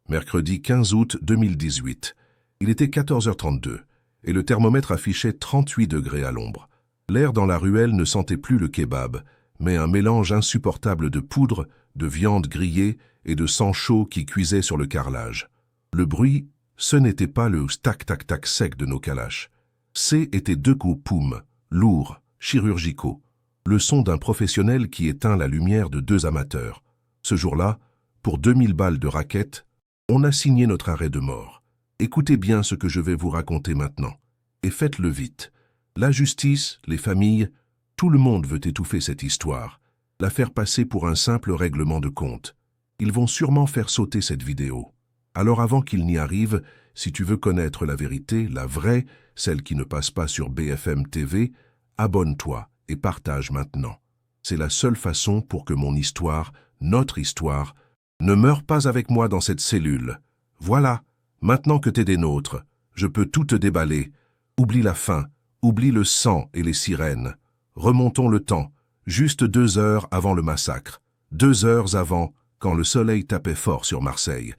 mercredi 15 août 2018. Il était 14h32 et le thermomètre affichait 38 degrés à l'ombre. L'air dans la ruelle ne sentait plus le kebab, mais un mélange insupportable de poudre, de viande grillée et de sang chaud qui cuisait sur le carrelage. Le bruit, ce n'était pas le tac-tac-tac sec de nos calaches. C'étaient deux coups poum, lourds, chirurgicaux. Le son d'un professionnel qui éteint la lumière de deux amateurs. Ce jour-là, pour 2000 balles de raquette, on a signé notre arrêt de mort. Écoutez bien ce que je vais vous raconter maintenant. Et faites-le vite. La justice, les familles, tout le monde veut étouffer cette histoire, la faire passer pour un simple règlement de compte. Ils vont sûrement faire sauter cette vidéo. Alors avant qu'il n'y arrive, si tu veux connaître la vérité, la vraie, celle qui ne passe pas sur BFM TV, abonne-toi et partage maintenant. C'est la seule façon pour que mon histoire, notre histoire, ne meure pas avec moi dans cette cellule. Voilà, maintenant que t'es des nôtres, je peux tout te déballer. Oublie la faim, oublie le sang et les sirènes. Remontons le temps, juste 2 heures avant le massacre. 2 heures avant, quand le soleil tapait fort sur Marseille,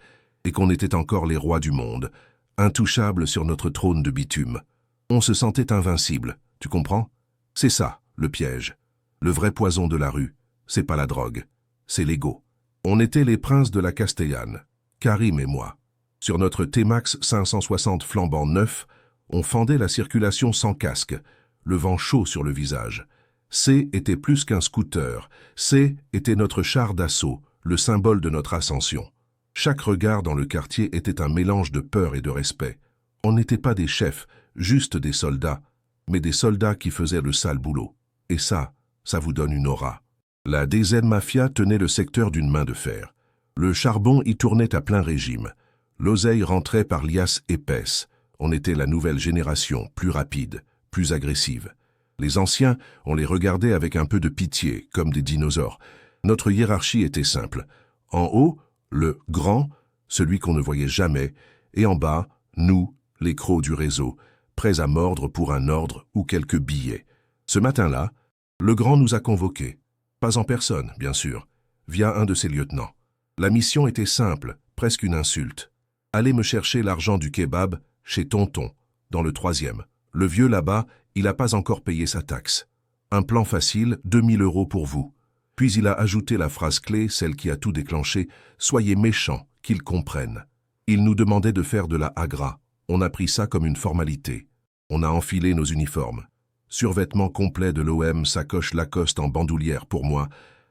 et qu'on était encore les rois du monde, intouchables sur notre trône de bitume. On se sentait invincible, tu comprends? C'est ça, le piège. Le vrai poison de la rue, c'est pas la drogue, c'est l'ego. On était les princes de la Castellane, Karim et moi. Sur notre T-Max 560 flambant neuf, on fendait la circulation sans casque, le vent chaud sur le visage. C était plus qu'un scooter, C était notre char d'assaut, le symbole de notre ascension. Chaque regard dans le quartier était un mélange de peur et de respect. On n'était pas des chefs, juste des soldats, mais des soldats qui faisaient le sale boulot. Et ça vous donne une aura. La DZ Mafia tenait le secteur d'une main de fer. Le charbon y tournait à plein régime. L'oseille rentrait par liasses épaisses. On était la nouvelle génération, plus rapide, plus agressive. Les anciens, on les regardait avec un peu de pitié, comme des dinosaures. Notre hiérarchie était simple. En haut, le grand, celui qu'on ne voyait jamais, et en bas, nous, les crocs du réseau, prêts à mordre pour un ordre ou quelques billets. Ce matin-là, le grand nous a convoqués. Pas en personne, bien sûr, via un de ses lieutenants. La mission était simple, presque une insulte. Allez me chercher l'argent du kebab chez Tonton, dans le 3e. Le vieux là-bas, il n'a pas encore payé sa taxe. Un plan facile, 2000 € pour vous. Puis il a ajouté la phrase clé, celle qui a tout déclenché, « Soyez méchants, qu'ils comprennent ». Il nous demandait de faire de la agra. On a pris ça comme une formalité. On a enfilé nos uniformes. Survêtement complet de l'OM, sacoche Lacoste en bandoulière pour moi,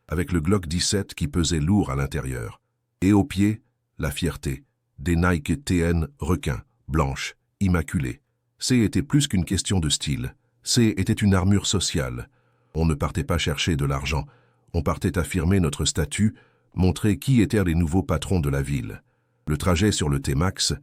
avec le Glock 17 qui pesait lourd à l'intérieur. Et au pied, la fierté. Des Nike TN requins, blanches, immaculées. C était plus qu'une question de style. C était une armure sociale. On ne partait pas chercher de l'argent. On partait affirmer notre statut, montrer qui étaient les nouveaux patrons de la ville. Le trajet sur le T-Max,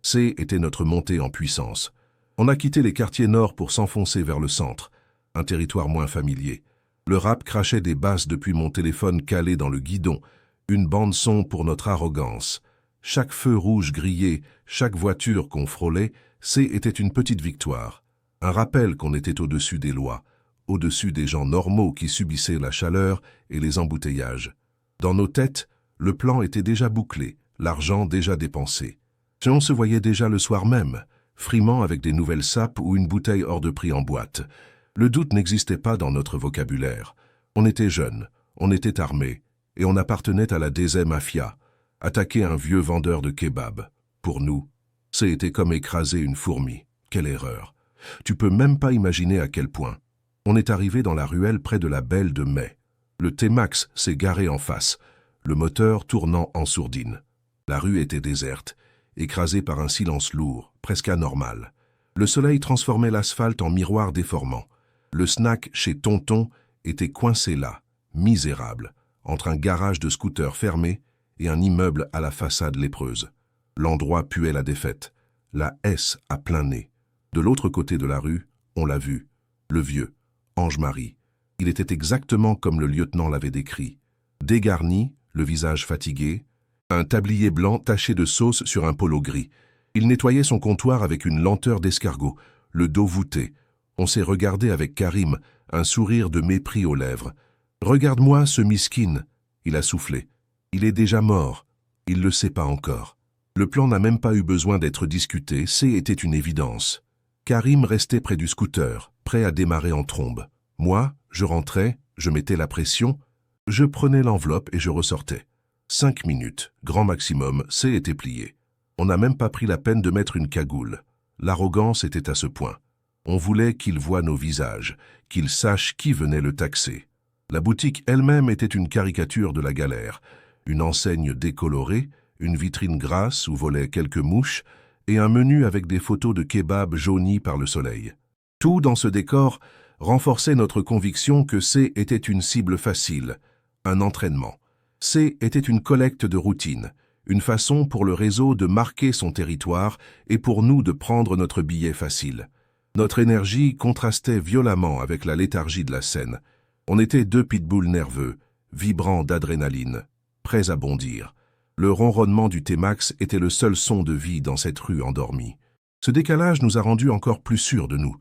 C était notre montée en puissance. On a quitté les quartiers nord pour s'enfoncer vers le centre, un territoire moins familier. Le rap crachait des basses depuis mon téléphone calé dans le guidon, une bande-son pour notre arrogance. Chaque feu rouge grillé, chaque voiture qu'on frôlait, C était une petite victoire. Un rappel qu'on était au-dessus des lois, au-dessus des gens normaux qui subissaient la chaleur et les embouteillages. Dans nos têtes, le plan était déjà bouclé, l'argent déjà dépensé. On se voyait déjà le soir même, frimant avec des nouvelles sapes ou une bouteille hors de prix en boîte. Le doute n'existait pas dans notre vocabulaire. On était jeunes, on était armés, et on appartenait à la DZ Mafia. Attaquer un vieux vendeur de kebab, pour nous, c'était comme écraser une fourmi. Quelle erreur! Tu peux même pas imaginer à quel point. On est arrivé dans la ruelle près de la Belle de Mai. Le T-Max s'est garé en face, le moteur tournant en sourdine. La rue était déserte, écrasée par un silence lourd, presque anormal. Le soleil transformait l'asphalte en miroir déformant. Le snack chez Tonton était coincé là, misérable, entre un garage de scooters fermé et un immeuble à la façade lépreuse. L'endroit puait la défaite, la S à plein nez. De l'autre côté de la rue, on l'a vu, le vieux, Ange-Marie. Il était exactement comme le lieutenant l'avait décrit. Dégarni, le visage fatigué, un tablier blanc taché de sauce sur un polo gris. Il nettoyait son comptoir avec une lenteur d'escargot, le dos voûté. On s'est regardé avec Karim, un sourire de mépris aux lèvres. « Regarde-moi ce miskin !» Il a soufflé. « Il est déjà mort. Il le sait pas encore. » Le plan n'a même pas eu besoin d'être discuté, c'était une évidence. Karim restait près du scooter, prêt à démarrer en trombe. Moi, je rentrais, je mettais la pression, je prenais l'enveloppe et je ressortais. 5 minutes, grand maximum, C était plié. On n'a même pas pris la peine de mettre une cagoule. L'arrogance était à ce point. On voulait qu'il voie nos visages, qu'il sache qui venait le taxer. La boutique elle-même était une caricature de la galère. Une enseigne décolorée, une vitrine grasse où volaient quelques mouches et un menu avec des photos de kebab jaunis par le soleil. Tout dans ce décor renforçait notre conviction que C était une cible facile, un entraînement. C était une collecte de routine, une façon pour le réseau de marquer son territoire et pour nous de prendre notre billet facile. Notre énergie contrastait violemment avec la léthargie de la scène. On était deux pitbulls nerveux, vibrants d'adrénaline, prêts à bondir. Le ronronnement du T-Max était le seul son de vie dans cette rue endormie. Ce décalage nous a rendus encore plus sûrs de nous.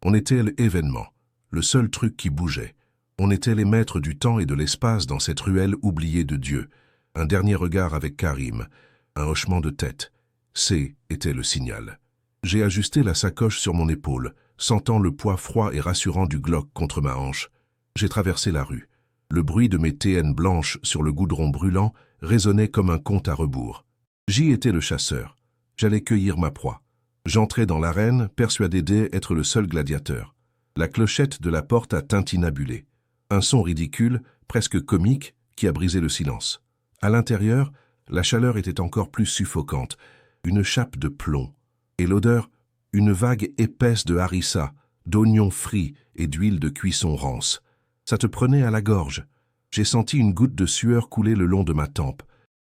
On était l'événement, le seul truc qui bougeait. On était les maîtres du temps et de l'espace dans cette ruelle oubliée de Dieu. Un dernier regard avec Karim, un hochement de tête. C était le signal. J'ai ajusté la sacoche sur mon épaule, sentant le poids froid et rassurant du Glock contre ma hanche. J'ai traversé la rue. Le bruit de mes TN blanches sur le goudron brûlant résonnait comme un conte à rebours. J'y étais le chasseur. J'allais cueillir ma proie. J'entrais dans l'arène, persuadé d'être le seul gladiateur. La clochette de la porte a tintinabulé. Un son ridicule, presque comique, qui a brisé le silence. À l'intérieur, la chaleur était encore plus suffocante, une chape de plomb. Et l'odeur, une vague épaisse de harissa, d'oignons frits et d'huile de cuisson rance. Ça te prenait à la gorge. J'ai senti une goutte de sueur couler le long de ma tempe.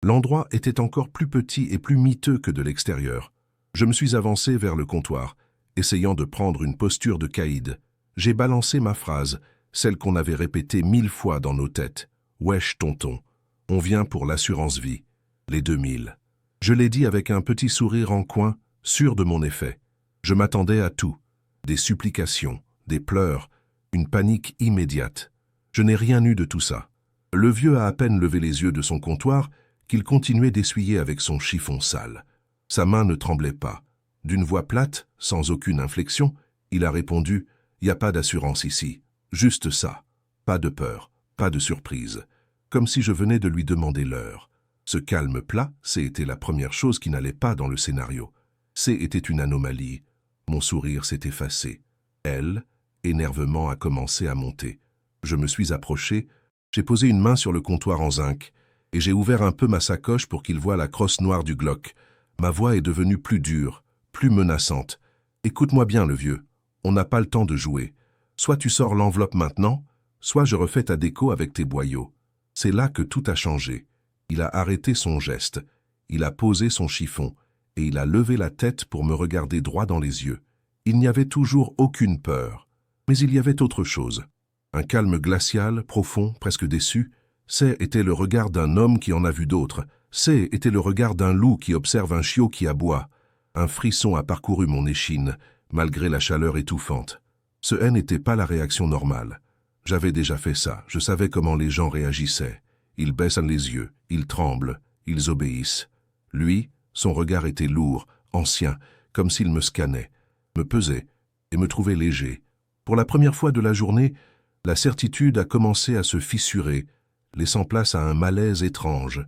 L'endroit était encore plus petit et plus miteux que de l'extérieur. Je me suis avancé vers le comptoir, essayant de prendre une posture de caïd. J'ai balancé ma phrase, celle qu'on avait répétée 1000 fois dans nos têtes. « Wesh, tonton, on vient pour l'assurance vie, les 2000. » Je l'ai dit avec un petit sourire en coin, sûr de mon effet. Je m'attendais à tout. Des supplications, des pleurs, une panique immédiate. Je n'ai rien eu de tout ça. Le vieux a à peine levé les yeux de son comptoir qu'il continuait d'essuyer avec son chiffon sale. Sa main ne tremblait pas. D'une voix plate, sans aucune inflexion, il a répondu « Y a pas d'assurance ici. Juste ça. Pas de peur, pas de surprise. » Comme si je venais de lui demander l'heure. Ce calme plat, c'était la première chose qui n'allait pas dans le scénario. C'était une anomalie. Mon sourire s'est effacé. Elle, énervement, a commencé à monter. Je me suis approché, j'ai posé une main sur le comptoir en zinc et j'ai ouvert un peu ma sacoche pour qu'il voie la crosse noire du Glock. Ma voix est devenue plus dure, plus menaçante. Écoute-moi bien, le vieux. On n'a pas le temps de jouer. Soit tu sors l'enveloppe maintenant, soit je refais ta déco avec tes boyaux. C'est là que tout a changé. Il a arrêté son geste, il a posé son chiffon et il a levé la tête pour me regarder droit dans les yeux. Il n'y avait toujours aucune peur, mais il y avait autre chose. Un calme glacial, profond, presque déçu. C'était le regard d'un homme qui en a vu d'autres. C'était le regard d'un loup qui observe un chiot qui aboie. Un frisson a parcouru mon échine, malgré la chaleur étouffante. Ce n'était pas la réaction normale. J'avais déjà fait ça, je savais comment les gens réagissaient. Ils baissent les yeux, ils tremblent, ils obéissent. Lui, son regard était lourd, ancien, comme s'il me scannait, me pesait et me trouvait léger. Pour la première fois de la journée, la certitude a commencé à se fissurer, laissant place à un malaise étrange.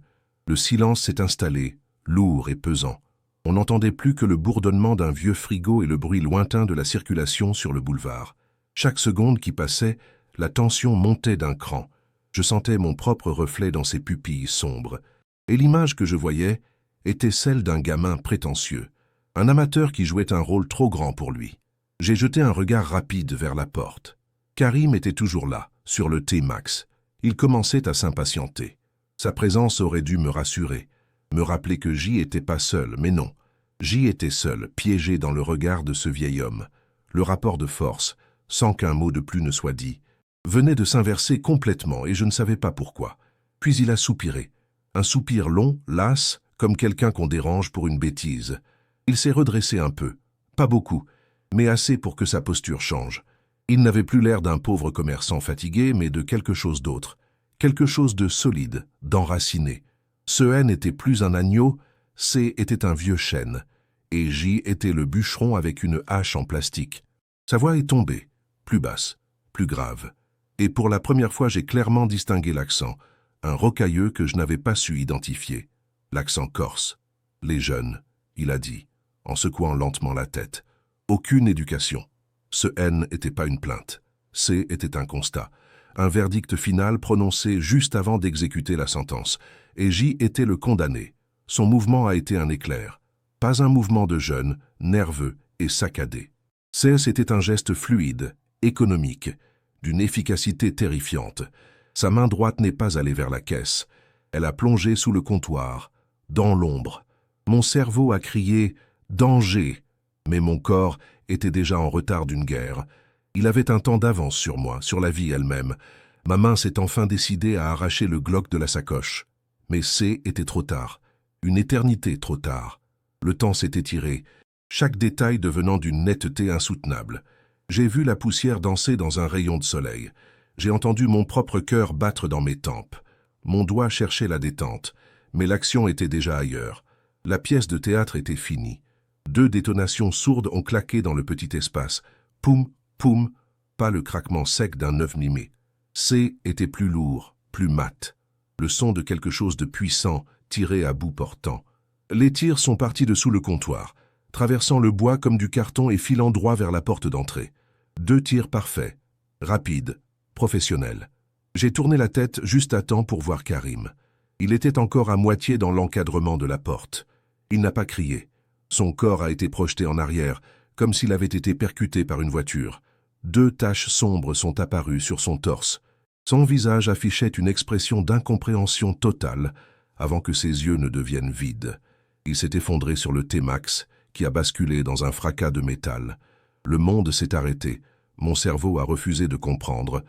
Le silence s'est installé, lourd et pesant. On n'entendait plus que le bourdonnement d'un vieux frigo et le bruit lointain de la circulation sur le boulevard. Chaque seconde qui passait, la tension montait d'un cran. Je sentais mon propre reflet dans ses pupilles sombres. Et l'image que je voyais était celle d'un gamin prétentieux, un amateur qui jouait un rôle trop grand pour lui. J'ai jeté un regard rapide vers la porte. Karim était toujours là, sur le T-Max. Il commençait à s'impatienter. Sa présence aurait dû me rassurer, me rappeler que j'y étais pas seul, mais non. J'y étais seul, piégé dans le regard de ce vieil homme. Le rapport de force, sans qu'un mot de plus ne soit dit, venait de s'inverser complètement et je ne savais pas pourquoi. Puis il a soupiré. Un soupir long, las, comme quelqu'un qu'on dérange pour une bêtise. Il s'est redressé un peu. Pas beaucoup, mais assez pour que sa posture change. Il n'avait plus l'air d'un pauvre commerçant fatigué, mais de quelque chose d'autre. Quelque chose de solide, d'enraciné. Ce n'était plus un agneau, C était un vieux chêne, et J était le bûcheron avec une hache en plastique. Sa voix est tombée, plus basse, plus grave, et pour la première fois j'ai clairement distingué l'accent, un rocailleux que je n'avais pas su identifier. L'accent corse. Les jeunes, il a dit, en secouant lentement la tête. Aucune éducation. Ce N n'était pas une plainte. C était un constat. Un verdict final prononcé juste avant d'exécuter la sentence. Et J était le condamné. Son mouvement a été un éclair. Pas un mouvement de jeune, nerveux et saccadé. C c'était un geste fluide, économique, d'une efficacité terrifiante. Sa main droite n'est pas allée vers la caisse. Elle a plongé sous le comptoir, dans l'ombre. Mon cerveau a crié « Danger !» mais mon corps était déjà en retard d'une guerre. Il avait un temps d'avance sur moi, sur la vie elle-même. Ma main s'est enfin décidée à arracher le Glock de la sacoche. Mais C était trop tard. Une éternité trop tard. Le temps s'est étiré, chaque détail devenant d'une netteté insoutenable. J'ai vu la poussière danser dans un rayon de soleil. J'ai entendu mon propre cœur battre dans mes tempes. Mon doigt cherchait la détente, mais l'action était déjà ailleurs. La pièce de théâtre était finie. 2 détonations sourdes ont claqué dans le petit espace. Poum, poum, pas le craquement sec d'un 9 mm. C était plus lourd, plus mat. Le son de quelque chose de puissant, tiré à bout portant. Les tirs sont partis dessous le comptoir, traversant le bois comme du carton et filant droit vers la porte d'entrée. 2 tirs parfaits, rapides, professionnels. J'ai tourné la tête juste à temps pour voir Karim. Il était encore à moitié dans l'encadrement de la porte. Il n'a pas crié. Son corps a été projeté en arrière, comme s'il avait été percuté par une voiture. 2 taches sombres sont apparues sur son torse. Son visage affichait une expression d'incompréhension totale avant que ses yeux ne deviennent vides. Il s'est effondré sur le T-Max, qui a basculé dans un fracas de métal. Le monde s'est arrêté. Mon cerveau a refusé de comprendre.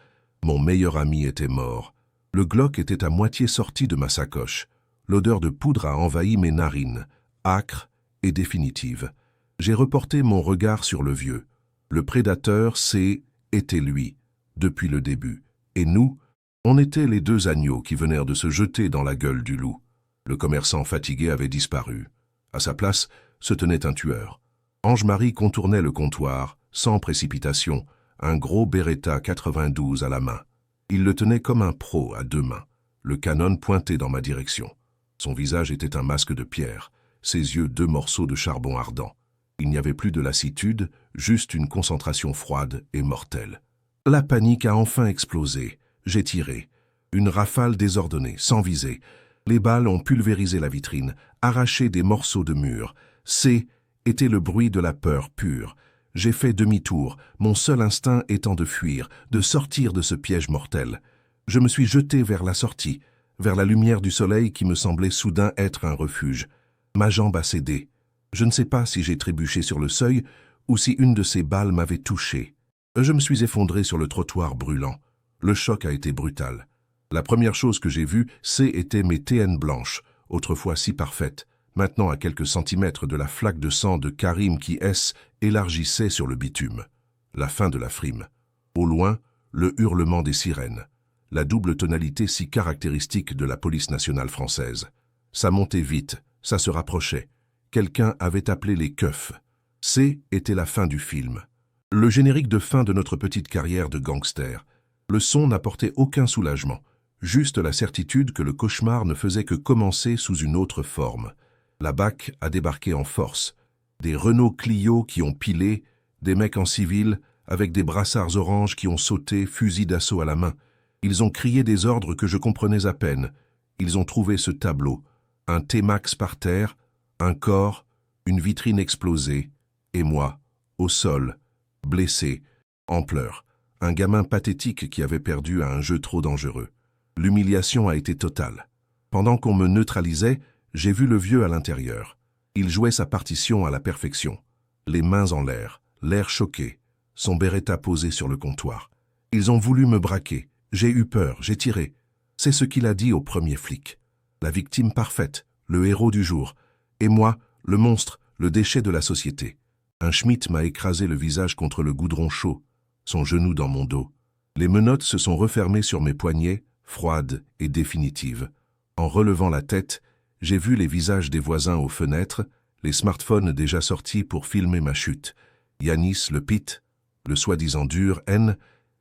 Mon meilleur ami était mort. Le Glock était à moitié sorti de ma sacoche. L'odeur de poudre a envahi mes narines, âcre et définitive. J'ai reporté mon regard sur le vieux. Le prédateur, était lui, depuis le début. Et nous, on était les 2 agneaux qui venèrent de se jeter dans la gueule du loup. Le commerçant fatigué avait disparu. À sa place, se tenait un tueur. Ange-Marie contournait le comptoir, sans précipitation, un gros Beretta 92 à la main. Il le tenait comme un pro à 2 mains, le canon pointé dans ma direction. Son visage était un masque de pierre, ses yeux 2 morceaux de charbon ardent. Il n'y avait plus de lassitude, juste une concentration froide et mortelle. La panique a enfin explosé. J'ai tiré. Une rafale désordonnée, sans visée. Les balles ont pulvérisé la vitrine, arraché des morceaux de mur. C était le bruit de la peur pure. J'ai fait demi-tour, mon seul instinct étant de fuir, de sortir de ce piège mortel. Je me suis jeté vers la sortie, vers la lumière du soleil qui me semblait soudain être un refuge. Ma jambe a cédé. Je ne sais pas si j'ai trébuché sur le seuil ou si une de ces balles m'avait touché. Je me suis effondré sur le trottoir brûlant. Le choc a été brutal. La première chose que j'ai vue, étaient mes TN blanches, autrefois si parfaites, maintenant à quelques centimètres de la flaque de sang de Karim qui élargissait sur le bitume. La fin de la frime. Au loin, le hurlement des sirènes. La double tonalité si caractéristique de la police nationale française. Ça montait vite, ça se rapprochait. Quelqu'un avait appelé les keufs. Était la fin du film. Le générique de fin de notre petite carrière de gangster. Le son n'apportait aucun soulagement, juste la certitude que le cauchemar ne faisait que commencer sous une autre forme. La BAC a débarqué en force. Des Renault Clio qui ont pilé, des mecs en civil, avec des brassards oranges qui ont sauté, fusil d'assaut à la main. Ils ont crié des ordres que je comprenais à peine. Ils ont trouvé ce tableau. Un T-Max par terre, un corps, une vitrine explosée, et moi, au sol, blessé, en pleurs. Un gamin pathétique qui avait perdu à un jeu trop dangereux. L'humiliation a été totale. Pendant qu'on me neutralisait, j'ai vu le vieux à l'intérieur. Il jouait sa partition à la perfection. Les mains en l'air choqué, son Beretta posé sur le comptoir. Ils ont voulu me braquer. J'ai eu peur, j'ai tiré. C'est ce qu'il a dit au premier flic. La victime parfaite, le héros du jour. Et moi, le monstre, le déchet de la société. Un Schmitt m'a écrasé le visage contre le goudron chaud, son genou dans mon dos. Les menottes se sont refermées sur mes poignets, froides et définitives. En relevant la tête, j'ai vu les visages des voisins aux fenêtres, les smartphones déjà sortis pour filmer ma chute. Yanis le Pit, le soi-disant dur N,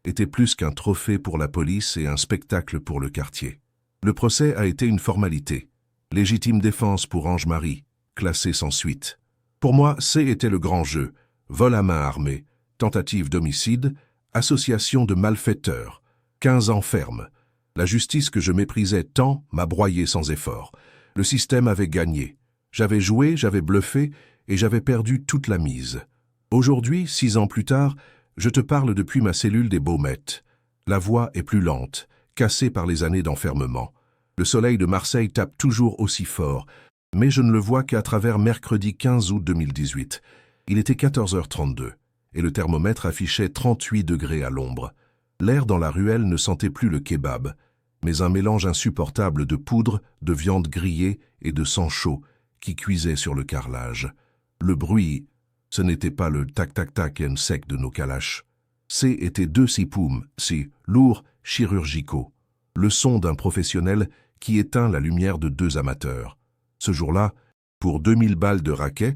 était plus qu'un trophée pour la police et un spectacle pour le quartier. Le procès a été une formalité. Légitime défense pour Ange-Marie, classée sans suite. Pour moi, C était le grand jeu. Vol à main armée, tentative d'homicide, association de malfaiteurs, 15 ans ferme. La justice que je méprisais tant m'a broyé sans effort. Le système avait gagné. J'avais joué, j'avais bluffé et j'avais perdu toute la mise. Aujourd'hui, 6 ans plus tard, je te parle depuis ma cellule des Baumettes. La voix est plus lente, cassée par les années d'enfermement. Le soleil de Marseille tape toujours aussi fort, mais je ne le vois qu'à travers mercredi 15 août 2018. Il était 14h32 et le thermomètre affichait 38 degrés à l'ombre. L'air dans la ruelle ne sentait plus le kebab, mais un mélange insupportable de poudre, de viande grillée et de sang chaud qui cuisait sur le carrelage. Le bruit, ce n'était pas le tac-tac-tac sec de nos calaches. C'étaient 2 sipoums, si lourds, chirurgicaux. Le son d'un professionnel qui éteint la lumière de 2 amateurs. Ce jour-là, pour 2000 balles de raquet,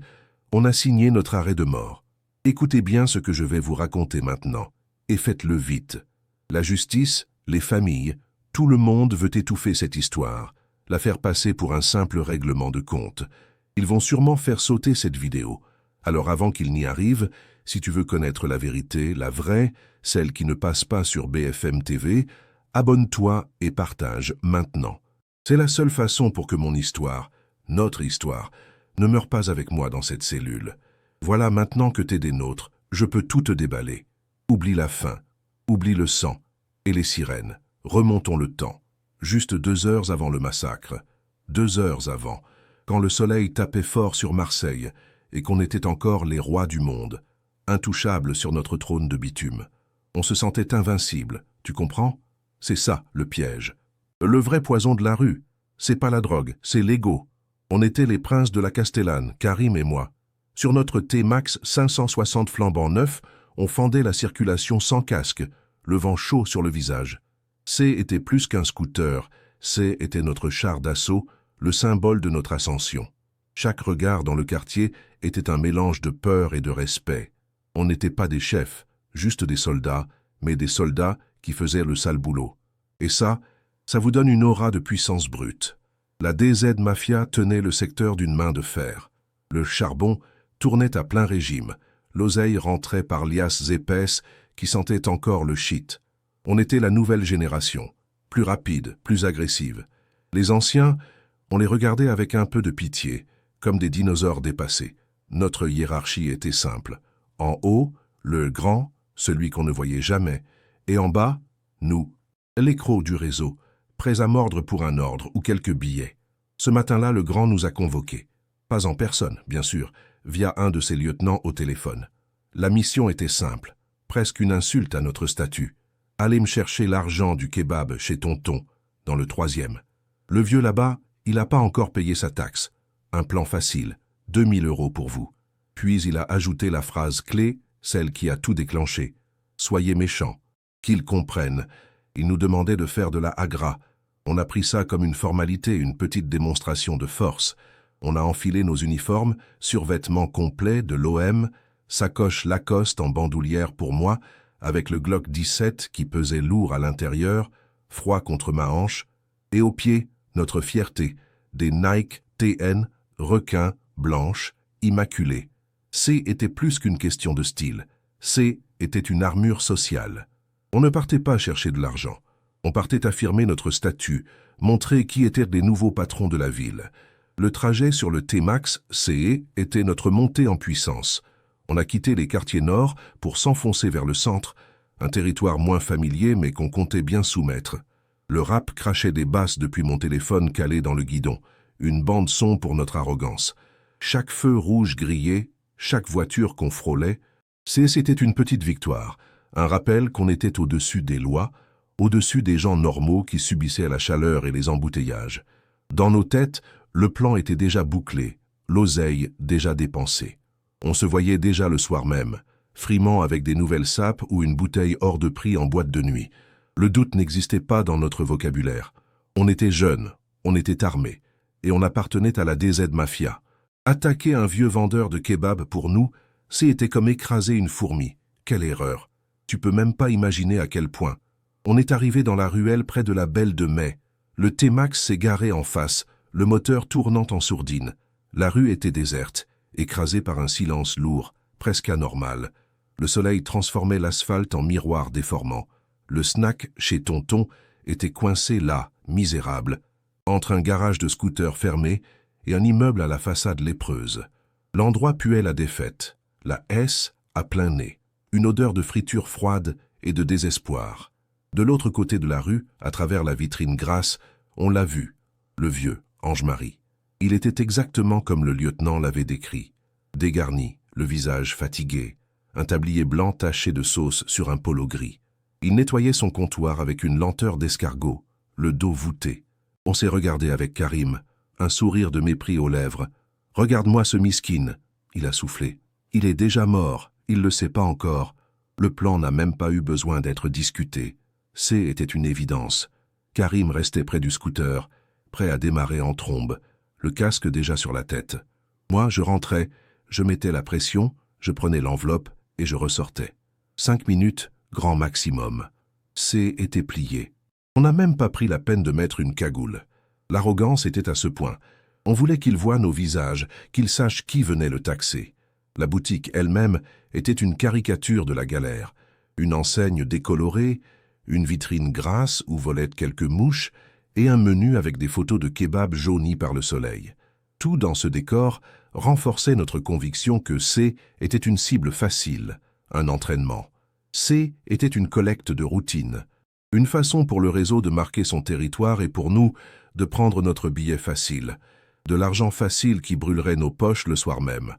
on a signé notre arrêt de mort. Écoutez bien ce que je vais vous raconter maintenant, et faites-le vite. La justice, les familles, tout le monde veut étouffer cette histoire, la faire passer pour un simple règlement de compte. Ils vont sûrement faire sauter cette vidéo. Alors avant qu'il n'y arrive, si tu veux connaître la vérité, la vraie, celle qui ne passe pas sur BFM TV, abonne-toi et partage maintenant. C'est la seule façon pour que mon histoire, notre histoire, ne meure pas avec moi dans cette cellule. Voilà maintenant que t'es des nôtres, je peux tout te déballer. Oublie la faim, oublie le sang et les sirènes. Remontons le temps, juste 2 heures avant le massacre. 2 heures avant, quand le soleil tapait fort sur Marseille et qu'on était encore les rois du monde, intouchables sur notre trône de bitume. On se sentait invincible, tu comprends? C'est ça, le piège. Le vrai poison de la rue, c'est pas la drogue, c'est l'ego. On était les princes de la Castellane, Karim et moi. Sur notre T-Max 560 flambant neuf, on fendait la circulation sans casque, le vent chaud sur le visage. C était plus qu'un scooter, C était notre char d'assaut, le symbole de notre ascension. Chaque regard dans le quartier était un mélange de peur et de respect. On n'était pas des chefs, juste des soldats, mais des soldats qui faisaient le sale boulot. Et ça vous donne une aura de puissance brute. La DZ Mafia tenait le secteur d'une main de fer. Le charbon tournait à plein régime. L'oseille rentrait par liasses épaisses qui sentaient encore le shit. On était la nouvelle génération, plus rapide, plus agressive. Les anciens, on les regardait avec un peu de pitié, comme des dinosaures dépassés. Notre hiérarchie était simple. En haut, le grand, celui qu'on ne voyait jamais, et en bas, nous, les crocs du réseau, prêts à mordre pour un ordre ou quelques billets. Ce matin-là, le grand nous a convoqués. Pas en personne, bien sûr, via un de ses lieutenants au téléphone. La mission était simple, presque une insulte à notre statut. Allez me chercher l'argent du kebab chez Tonton, dans le 3e. Le vieux là-bas, il n'a pas encore payé sa taxe. Un plan facile, 2000 € pour vous. Puis il a ajouté la phrase clé, celle qui a tout déclenché. Soyez méchants. Qu'ils comprennent. Il nous demandait de faire de la agra. On a pris ça comme une formalité, une petite démonstration de force. On a enfilé nos uniformes, survêtements complets de l'OM, sacoche Lacoste en bandoulière pour moi, avec le Glock 17 qui pesait lourd à l'intérieur, froid contre ma hanche, et au pied, notre fierté, des Nike TN, requins, blanches, immaculées. C était plus qu'une question de style. C était une armure sociale. On ne partait pas chercher de l'argent. On partait affirmer notre statut, montrer qui étaient les nouveaux patrons de la ville. Le trajet sur le T-Max CE était notre montée en puissance. On a quitté les quartiers nord pour s'enfoncer vers le centre, un territoire moins familier mais qu'on comptait bien soumettre. Le rap crachait des basses depuis mon téléphone calé dans le guidon, une bande-son pour notre arrogance. Chaque feu rouge grillé, chaque voiture qu'on frôlait, c'était une petite victoire, un rappel qu'on était au-dessus des lois, au-dessus des gens normaux qui subissaient la chaleur et les embouteillages. Dans nos têtes, le plan était déjà bouclé, l'oseille déjà dépensée. On se voyait déjà le soir même, frimant avec des nouvelles sapes ou une bouteille hors de prix en boîte de nuit. Le doute n'existait pas dans notre vocabulaire. On était jeunes, on était armés, et on appartenait à la DZ Mafia. Attaquer un vieux vendeur de kebab pour nous, c'était comme écraser une fourmi. Quelle erreur! Tu peux même pas imaginer à quel point. On est arrivé dans la ruelle près de la Belle de Mai. Le T-Max s'est garé en face, le moteur tournant en sourdine. La rue était déserte, écrasée par un silence lourd, presque anormal. Le soleil transformait l'asphalte en miroir déformant. Le snack, chez Tonton, était coincé là, misérable, entre un garage de scooter fermé et un immeuble à la façade lépreuse. L'endroit puait la défaite, la S à plein nez, une odeur de friture froide et de désespoir. De l'autre côté de la rue, à travers la vitrine grasse, on l'a vu, le vieux Ange-Marie. Il était exactement comme le lieutenant l'avait décrit. Dégarni, le visage fatigué, un tablier blanc taché de sauce sur un polo gris. Il nettoyait son comptoir avec une lenteur d'escargot, le dos voûté. On s'est regardé avec Karim, un sourire de mépris aux lèvres. « Regarde-moi ce miskin !» Il a soufflé. « Il est déjà mort, il le sait pas encore. » Le plan n'a même pas eu besoin d'être discuté. C'était une évidence. Karim restait près du scooter, prêt à démarrer en trombe, le casque déjà sur la tête. Moi, je rentrais, je mettais la pression, je prenais l'enveloppe et je ressortais. 5 minutes, grand maximum. Était plié. On n'a même pas pris la peine de mettre une cagoule. L'arrogance était à ce point. On voulait qu'il voie nos visages, qu'il sache qui venait le taxer. La boutique elle-même était une caricature de la galère. Une enseigne décolorée, une vitrine grasse où volaient quelques mouches et un menu avec des photos de kebab jaunis par le soleil. Tout dans ce décor renforçait notre conviction que C était une cible facile, un entraînement. C était une collecte de routine, une façon pour le réseau de marquer son territoire et pour nous de prendre notre billet facile, de l'argent facile qui brûlerait nos poches le soir même.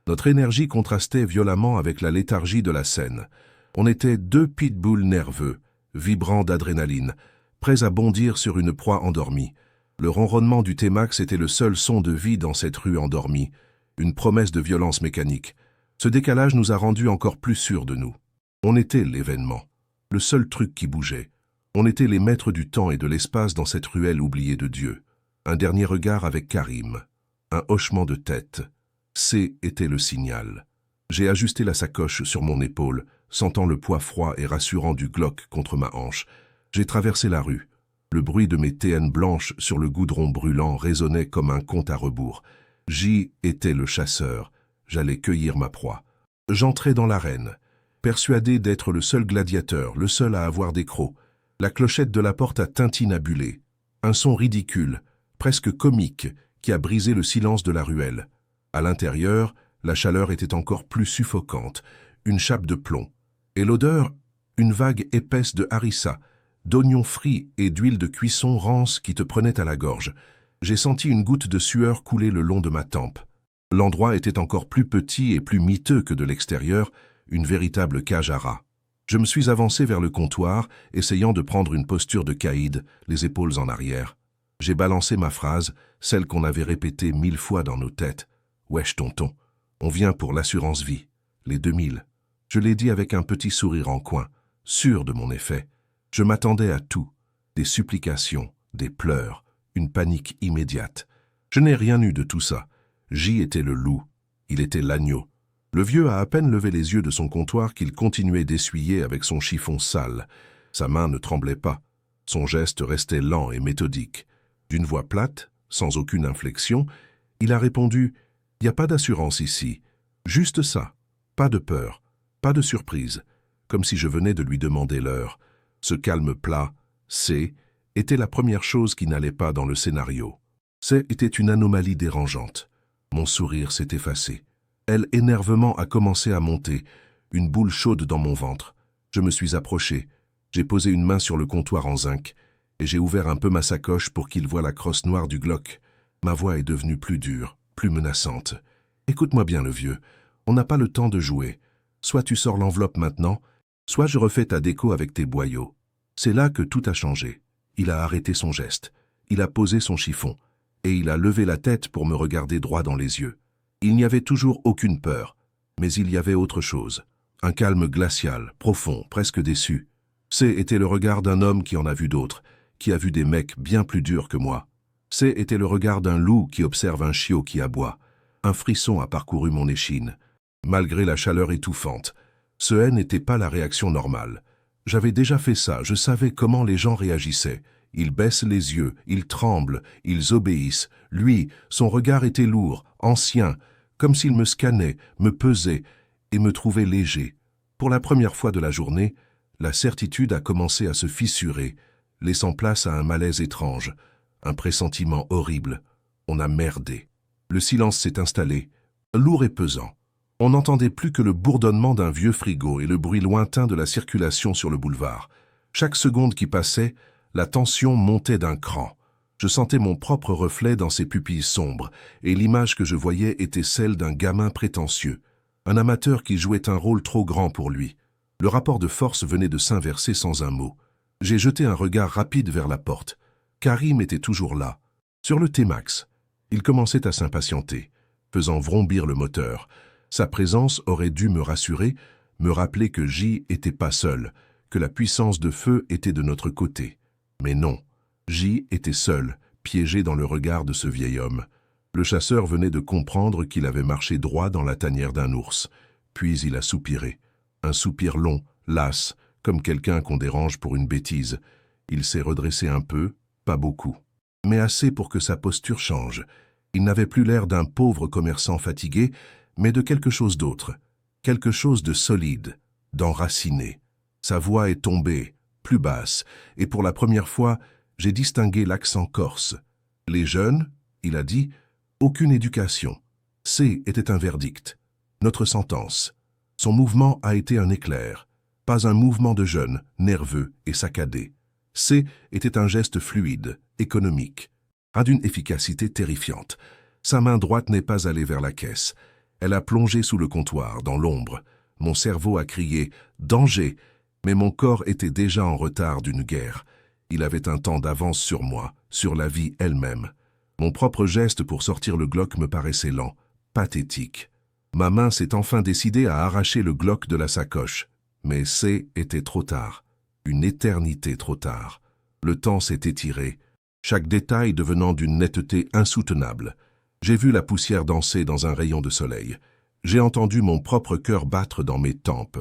Notre énergie contrastait violemment avec la léthargie de la scène. On était 2 pitbulls nerveux, vibrants d'adrénaline, prêts à bondir sur une proie endormie. Le ronronnement du T-Max était le seul son de vie dans cette rue endormie, une promesse de violence mécanique. Ce décalage nous a rendus encore plus sûrs de nous. On était l'événement, le seul truc qui bougeait. On était les maîtres du temps et de l'espace dans cette ruelle oubliée de Dieu. Un dernier regard avec Karim, un hochement de tête. Était le signal. J'ai ajusté la sacoche sur mon épaule, sentant le poids froid et rassurant du Glock contre ma hanche. J'ai traversé la rue. Le bruit de mes TN blanches sur le goudron brûlant résonnait comme un compte à rebours. J'y étais le chasseur. J'allais cueillir ma proie. J'entrais dans l'arène, persuadé d'être le seul gladiateur, le seul à avoir des crocs. La clochette de la porte a tintinabulé. Un son ridicule, presque comique, qui a brisé le silence de la ruelle. À l'intérieur, la chaleur était encore plus suffocante, une chape de plomb. Et l'odeur, une vague épaisse de harissa, d'oignons frits et d'huile de cuisson rance qui te prenait à la gorge. J'ai senti une goutte de sueur couler le long de ma tempe. L'endroit était encore plus petit et plus miteux que de l'extérieur, une véritable cage à rats. Je me suis avancé vers le comptoir, essayant de prendre une posture de caïd, les épaules en arrière. J'ai balancé ma phrase, celle qu'on avait répétée 1000 fois dans nos têtes. « Wesh tonton, on vient pour l'assurance vie, les 2000. » Je l'ai dit avec un petit sourire en coin, sûr de mon effet. Je m'attendais à tout, des supplications, des pleurs, une panique immédiate. Je n'ai rien eu de tout ça. J était le loup, il était l'agneau. Le vieux a à peine levé les yeux de son comptoir qu'il continuait d'essuyer avec son chiffon sale. Sa main ne tremblait pas. Son geste restait lent et méthodique. D'une voix plate, sans aucune inflexion, il a répondu « Y a pas d'assurance ici. Juste ça. Pas de peur. Pas de surprise. » Comme si je venais de lui demander l'heure. Ce calme plat, était la première chose qui n'allait pas dans le scénario. Était une anomalie dérangeante. Mon sourire s'est effacé. L'énervement a commencé à monter, une boule chaude dans mon ventre. Je me suis approché. J'ai posé une main sur le comptoir en zinc et j'ai ouvert un peu ma sacoche pour qu'il voie la crosse noire du Glock. Ma voix est devenue plus dure, plus menaçante. « Écoute-moi bien, le vieux. On n'a pas le temps de jouer. Soit tu sors l'enveloppe maintenant, soit je refais ta déco avec tes boyaux. » C'est là que tout a changé. Il a arrêté son geste. Il a posé son chiffon. Et il a levé la tête pour me regarder droit dans les yeux. Il n'y avait toujours aucune peur. Mais il y avait autre chose. Un calme glacial, profond, presque déçu. Était le regard d'un homme qui en a vu d'autres, qui a vu des mecs bien plus durs que moi. Était le regard d'un loup qui observe un chiot qui aboie. Un frisson a parcouru mon échine. Malgré la chaleur étouffante, ce n'était pas la réaction normale. J'avais déjà fait ça, je savais comment les gens réagissaient. Ils baissent les yeux, ils tremblent, ils obéissent. Lui, son regard était lourd, ancien, comme s'il me scannait, me pesait et me trouvait léger. Pour la première fois de la journée, la certitude a commencé à se fissurer, laissant place à un malaise étrange, un pressentiment horrible. On a merdé. Le silence s'est installé, lourd et pesant. On n'entendait plus que le bourdonnement d'un vieux frigo et le bruit lointain de la circulation sur le boulevard. Chaque seconde qui passait, la tension montait d'un cran. Je sentais mon propre reflet dans ses pupilles sombres, et l'image que je voyais était celle d'un gamin prétentieux, un amateur qui jouait un rôle trop grand pour lui. Le rapport de force venait de s'inverser sans un mot. J'ai jeté un regard rapide vers la porte. Karim était toujours là, sur le T-Max. Il commençait à s'impatienter, faisant vrombir le moteur. Sa présence aurait dû me rassurer, me rappeler que J était pas seul, que la puissance de feu était de notre côté. Mais non, J était seul, piégé dans le regard de ce vieil homme. Le chasseur venait de comprendre qu'il avait marché droit dans la tanière d'un ours. Puis il a soupiré. Un soupir long, las, comme quelqu'un qu'on dérange pour une bêtise. Il s'est redressé un peu, pas beaucoup, mais assez pour que sa posture change. Il n'avait plus l'air d'un pauvre commerçant fatigué, mais de quelque chose d'autre, quelque chose de solide, d'enraciné. Sa voix est tombée, plus basse, et pour la première fois, j'ai distingué l'accent corse. Les jeunes, il a dit, aucune éducation. Était un verdict. Notre sentence. Son mouvement a été un éclair, pas un mouvement de jeunes, nerveux et saccadé. Était un geste fluide, économique, d'une efficacité terrifiante. Sa main droite n'est pas allée vers la caisse. Elle a plongé sous le comptoir, dans l'ombre. Mon cerveau a crié « Danger !» mais mon corps était déjà en retard d'une guerre. Il avait un temps d'avance sur moi, sur la vie elle-même. Mon propre geste pour sortir le Glock me paraissait lent, pathétique. Ma main s'est enfin décidée à arracher le Glock de la sacoche. Mais était trop tard. Une éternité trop tard. Le temps s'est étiré, chaque détail devenant d'une netteté insoutenable. J'ai vu la poussière danser dans un rayon de soleil. J'ai entendu mon propre cœur battre dans mes tempes.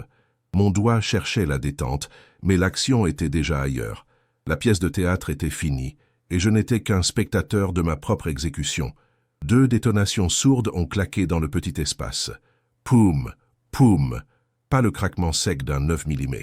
Mon doigt cherchait la détente, mais l'action était déjà ailleurs. La pièce de théâtre était finie, et je n'étais qu'un spectateur de ma propre exécution. 2 détonations sourdes ont claqué dans le petit espace. Poum, poum, pas le craquement sec d'un 9 mm.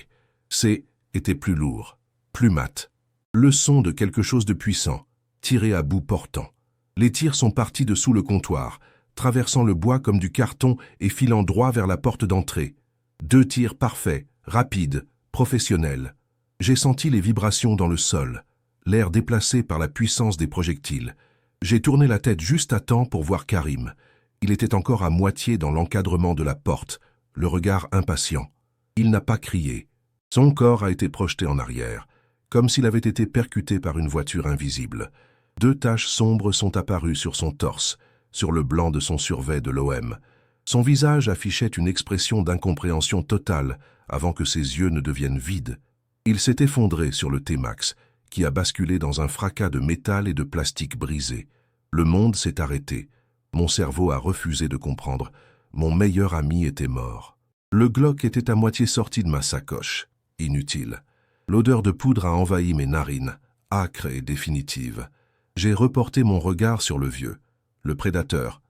Était plus lourd, plus mat. Le son de quelque chose de puissant, tiré à bout portant. Les tirs sont partis de sous le comptoir, traversant le bois comme du carton et filant droit vers la porte d'entrée. 2 tirs parfaits, rapides, professionnels. J'ai senti les vibrations dans le sol, l'air déplacé par la puissance des projectiles. J'ai tourné la tête juste à temps pour voir Karim. Il était encore à moitié dans l'encadrement de la porte, le regard impatient. Il n'a pas crié. Son corps a été projeté en arrière, comme s'il avait été percuté par une voiture invisible. 2 taches sombres sont apparues sur son torse, sur le blanc de son survêt de l'OM. Son visage affichait une expression d'incompréhension totale avant que ses yeux ne deviennent vides. Il s'est effondré sur le T-Max, qui a basculé dans un fracas de métal et de plastique brisé. Le monde s'est arrêté. Mon cerveau a refusé de comprendre. Mon meilleur ami était mort. Le Glock était à moitié sorti de ma sacoche. Inutile. L'odeur de poudre a envahi mes narines, âcre et définitive. J'ai reporté mon regard sur le vieux. Le prédateur,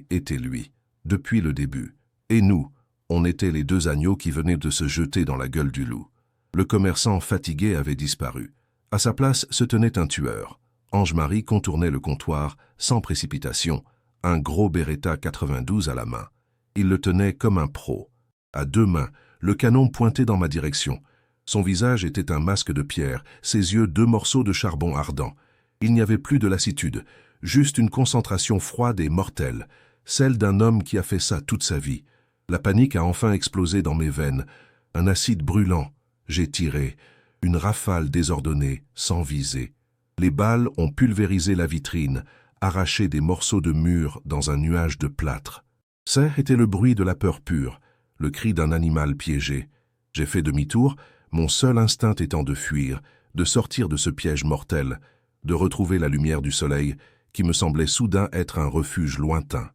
était lui, depuis le début. Et nous, on était les 2 agneaux qui venaient de se jeter dans la gueule du loup. Le commerçant fatigué avait disparu. À sa place se tenait un tueur. Ange-Marie contournait le comptoir, sans précipitation, un gros Beretta 92 à la main. Il le tenait comme un pro. À 2 mains, le canon pointait dans ma direction. Son visage était un masque de pierre, ses yeux 2 morceaux de charbon ardent. Il n'y avait plus de lassitude, juste une concentration froide et mortelle, celle d'un homme qui a fait ça toute sa vie. La panique a enfin explosé dans mes veines. Un acide brûlant. J'ai tiré. Une rafale désordonnée, sans visée. Les balles ont pulvérisé la vitrine, arraché des morceaux de mur dans un nuage de plâtre. Ça était le bruit de la peur pure, le cri d'un animal piégé. J'ai fait demi-tour, mon seul instinct étant de fuir, de sortir de ce piège mortel. de retrouver la lumière du soleil qui me semblait soudain être un refuge lointain.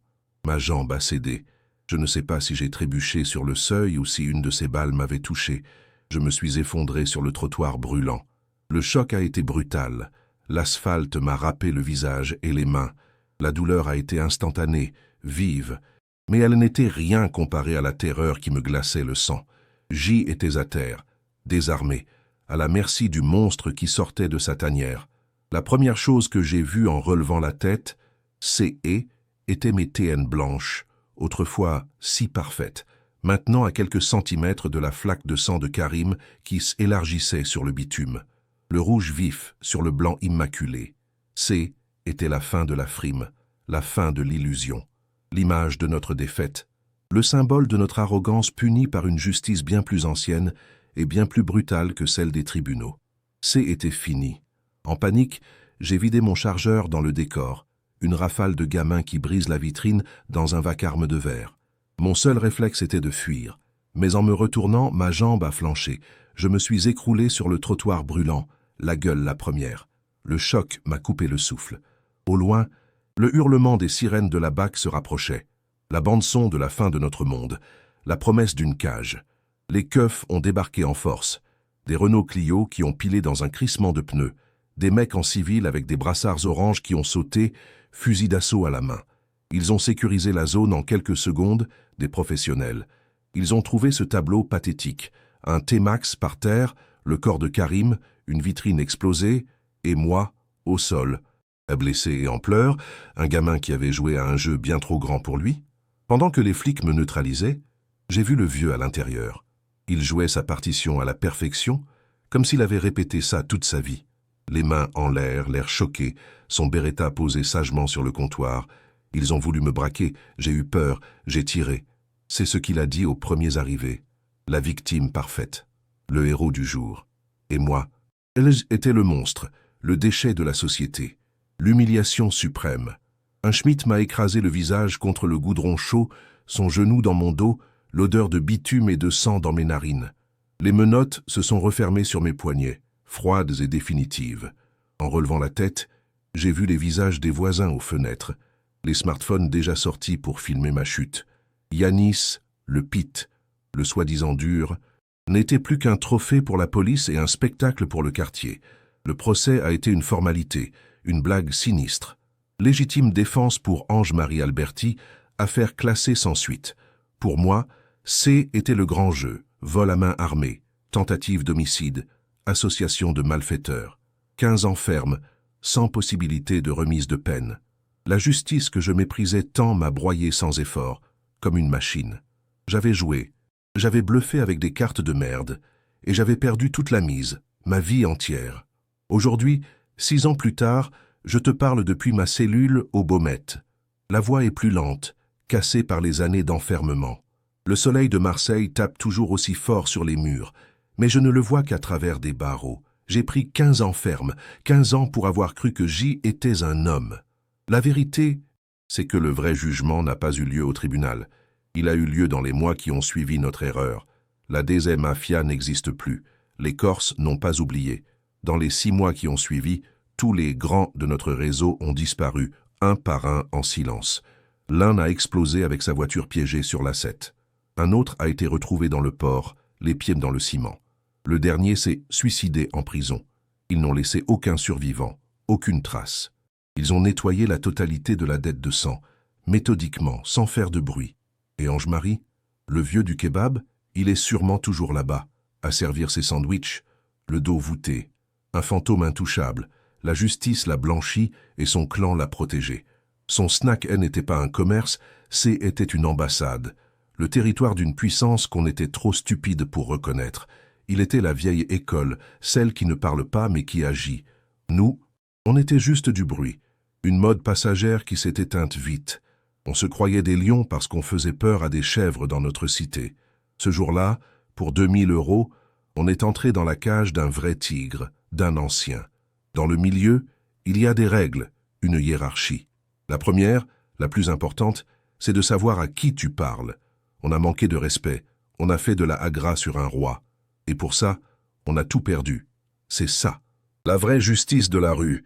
Ma jambe a cédé. Je ne sais pas si j'ai trébuché sur le seuil ou si une de ces balles m'avait touché. Je me suis effondré sur le trottoir brûlant. Le choc a été brutal. L'asphalte m'a râpé le visage et les mains. La douleur a été instantanée, vive, mais elle n'était rien comparée à la terreur qui me glaçait le sang. J était à terre, désarmé, à la merci du monstre qui sortait de sa tanière. La première chose que j'ai vue en relevant la tête, étaient mes TN blanches, autrefois si parfaites, maintenant à quelques centimètres de la flaque de sang de Karim qui s'élargissait sur le bitume. Le rouge vif sur le blanc immaculé. Était la fin de la frime, la fin de l'illusion, l'image de notre défaite, le symbole de notre arrogance punie par une justice bien plus ancienne et bien plus brutale que celle des tribunaux. Était fini. En panique, j'ai vidé mon chargeur dans le décor, une rafale de gamins qui brise la vitrine dans un vacarme de verre. Mon seul réflexe était de fuir, mais en me retournant, ma jambe a flanché. Je me suis écroulé sur le trottoir brûlant, la gueule la première. Le choc m'a coupé le souffle. Au loin, le hurlement des sirènes de la BAC se rapprochait. La bande-son de la fin de notre monde, la promesse d'une cage. Les keufs ont débarqué en force. Des Renault Clio qui ont pilé dans un crissement de pneus. Des mecs en civil avec des brassards oranges qui ont sauté, fusil d'assaut à la main. Ils ont sécurisé la zone en quelques secondes, des professionnels. Ils ont trouvé ce tableau pathétique. Un T-Max par terre, le corps de Karim, une vitrine explosée, et moi, au sol, blessé et en pleurs, un gamin qui avait joué à un jeu bien trop grand pour lui. Pendant que les flics me neutralisaient, j'ai vu le vieux à l'intérieur. Il jouait sa partition à la perfection, comme s'il avait répété ça toute sa vie. Les mains en l'air, l'air choqué, son beretta posé sagement sur le comptoir. Ils ont voulu me braquer, j'ai eu peur, j'ai tiré. C'est ce qu'il a dit aux premiers arrivés. La victime parfaite, le héros du jour. Et moi, elle était le monstre, le déchet de la société, l'humiliation suprême. Un Schmitt m'a écrasé le visage contre le goudron chaud, son genou dans mon dos, l'odeur de bitume et de sang dans mes narines. Les menottes se sont refermées sur mes poignets, froides et définitives. En relevant la tête, j'ai vu les visages des voisins aux fenêtres, les smartphones déjà sortis pour filmer ma chute. Yanis, le pit, le soi-disant dur, n'était plus qu'un trophée pour la police et un spectacle pour le quartier. Le procès a été une formalité, une blague sinistre. Légitime défense pour Ange-Marie Alberti, affaire classée sans suite. Pour moi, était le grand jeu, vol à main armée, tentative d'homicide, association de malfaiteurs. 15 ans ferme, sans possibilité de remise de peine. La justice que je méprisais tant m'a broyé sans effort, comme une machine. J'avais joué, j'avais bluffé avec des cartes de merde, et j'avais perdu toute la mise, ma vie entière. Aujourd'hui, 6 ans plus tard, je te parle depuis ma cellule aux Baumettes. La voix est plus lente, cassée par les années d'enfermement. Le soleil de Marseille tape toujours aussi fort sur les murs, mais je ne le vois qu'à travers des barreaux. J'ai pris 15 ans ferme, 15 ans pour avoir cru que J était un homme. La vérité, c'est que le vrai jugement n'a pas eu lieu au tribunal. Il a eu lieu dans les mois qui ont suivi notre erreur. La DZ Mafia n'existe plus. Les Corses n'ont pas oublié. Dans les 6 mois qui ont suivi, tous les grands de notre réseau ont disparu, un par un en silence. L'un a explosé avec sa voiture piégée sur l'A7. Un autre a été retrouvé dans le port, les pieds dans le ciment. Le dernier s'est suicidé en prison. Ils n'ont laissé aucun survivant, aucune trace. Ils ont nettoyé la totalité de la dette de sang, méthodiquement, sans faire de bruit. Et Ange-Marie, le vieux du kebab, il est sûrement toujours là-bas, à servir ses sandwichs, le dos voûté, un fantôme intouchable. La justice l'a blanchi et son clan l'a protégé. Son snack n'était pas un commerce, était une ambassade, le territoire d'une puissance qu'on était trop stupide pour reconnaître. Il était la vieille école, celle qui ne parle pas mais qui agit. Nous, on était juste du bruit, une mode passagère qui s'est éteinte vite. On se croyait des lions parce qu'on faisait peur à des chèvres dans notre cité. Ce jour-là, pour 2000 €, on est entré dans la cage d'un vrai tigre, d'un ancien. Dans le milieu, il y a des règles, une hiérarchie. La première, la plus importante, c'est de savoir à qui tu parles. On a manqué de respect, on a fait de la agra sur un roi. Et pour ça, on a tout perdu. C'est ça. La vraie justice de la rue,